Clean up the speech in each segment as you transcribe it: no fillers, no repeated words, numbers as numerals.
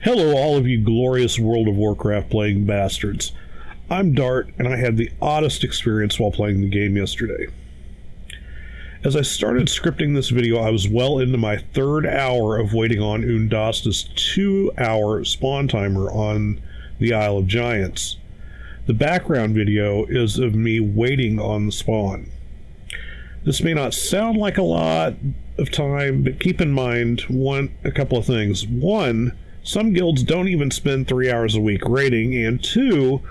Hello, all of you glorious World of Warcraft playing bastards. I'm Dartt, and I had the oddest experience while playing the game yesterday. As I started scripting this video, I was well into my third hour of waiting on Undasta's 2-hour spawn timer on the Isle of Giants. The background video is of me waiting on the spawn. This may not sound like a lot of time, but keep in mind a couple of things. One, some guilds don't even spend 3 hours a week raiding, and two,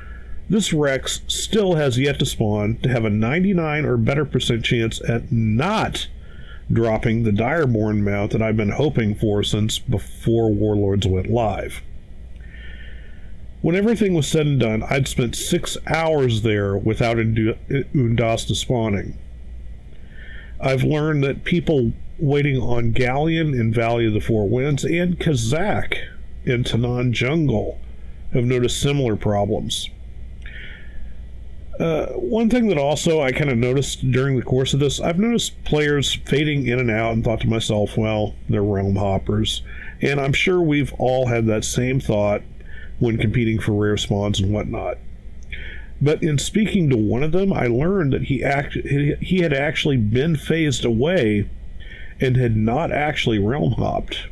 this Rex still has yet to spawn to have a 99 or better % chance at not dropping the Direborn mount that I've been hoping for since before Warlords went live. When everything was said and done, I'd spent 6 hours there without Undasta spawning. I've learned that people waiting on Galleon in Valley of the Four Winds and Kazakh in Tanan Jungle have noticed similar problems. One thing that also I kind of noticed during the course of this, I've noticed players fading in and out and thought to myself, well, they're realm hoppers. And I'm sure we've all had that same thought when competing for rare spawns and whatnot. But in speaking to one of them, I learned that he had actually been phased away and had not actually realm hopped.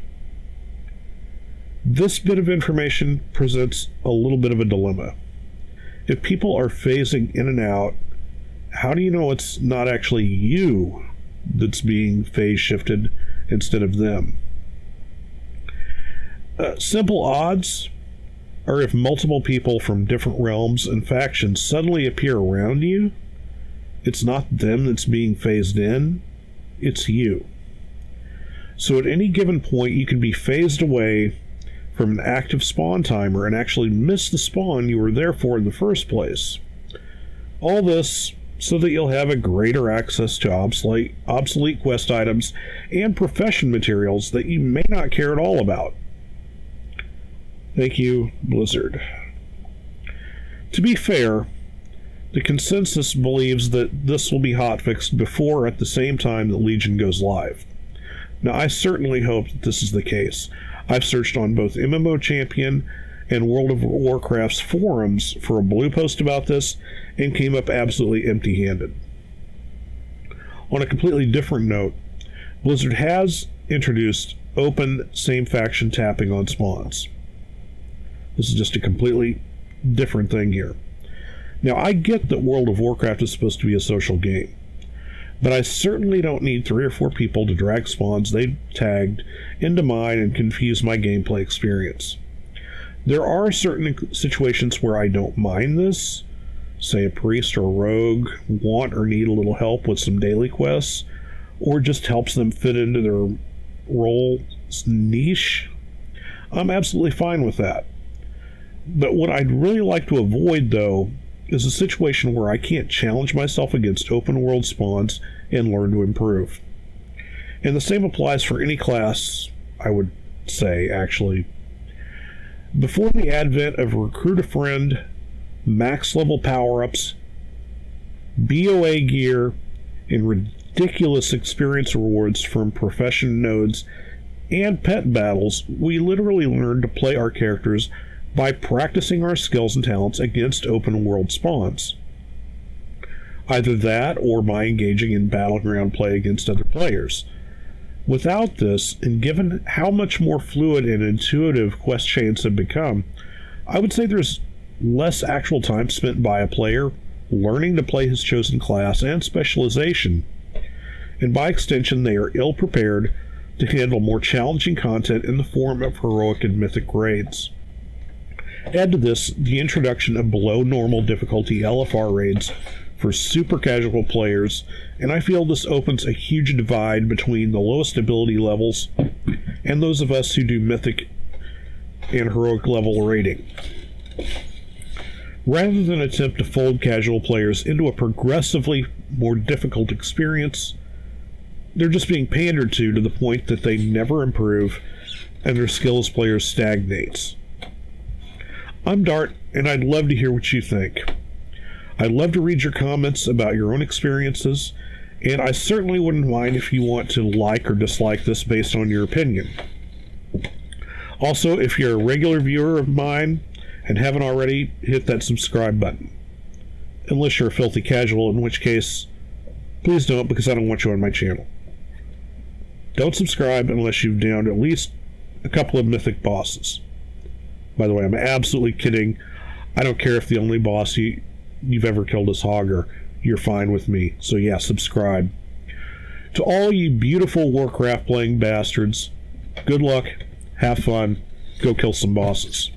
This bit of information presents a little bit of a dilemma. If people are phasing in and out, how do you know it's not actually you that's being phase shifted instead of them? Simple odds are if multiple people from different realms and factions suddenly appear around you, it's not them that's being phased in, it's you. So at any given point, you can be phased away from an active spawn timer and actually miss the spawn you were there for in the first place. All this so that you'll have a greater access to obsolete quest items and profession materials that you may not care at all about. Thank you, Blizzard. To be fair, the consensus believes that this will be hotfixed before or at the same time that Legion goes live. Now, I certainly hope that this is the case. I've searched on both MMO Champion and World of Warcraft's forums for a blue post about this and came up absolutely empty-handed. On a completely different note, Blizzard has introduced open same-faction tapping on spawns. This is just a completely different thing here. Now, I get that World of Warcraft is supposed to be a social game, but I certainly don't need 3 or 4 people to drag spawns they've tagged into mine and confuse my gameplay experience. There are certain situations where I don't mind this. Say a priest or a rogue want or need a little help with some daily quests, or just helps them fit into their role niche. I'm absolutely fine with that. But what I'd really like to avoid, though, is a situation where I can't challenge myself against open world spawns and learn to improve. And the same applies for any class, I would say, actually. Before the advent of Recruit a Friend, max level power-ups, BOA gear, and ridiculous experience rewards from profession nodes and pet battles, we literally learned to play our characters by practicing our skills and talents against open world spawns. Either that or by engaging in battleground play against other players. Without this, and given how much more fluid and intuitive quest chains have become, I would say there's less actual time spent by a player learning to play his chosen class and specialization, and by extension they are ill prepared to handle more challenging content in the form of heroic and mythic raids. Add to this the introduction of below normal difficulty LFR raids for super casual players, and I feel this opens a huge divide between the lowest ability levels and those of us who do mythic and heroic level raiding. Rather than attempt to fold casual players into a progressively more difficult experience, they're just being pandered to the point that they never improve and their skill as players stagnates. I'm Dartt, and I'd love to hear what you think. I'd love to read your comments about your own experiences, and I certainly wouldn't mind if you want to like or dislike this based on your opinion. Also, if you're a regular viewer of mine and haven't already, hit that subscribe button. Unless you're a filthy casual, in which case, please don't, because I don't want you on my channel. Don't subscribe unless you've downed at least a couple of mythic bosses. By the way, I'm absolutely kidding. I don't care if the only boss you've ever killed is Hogger. You're fine with me. So yeah, subscribe. To all you beautiful Warcraft playing bastards, good luck, have fun, go kill some bosses.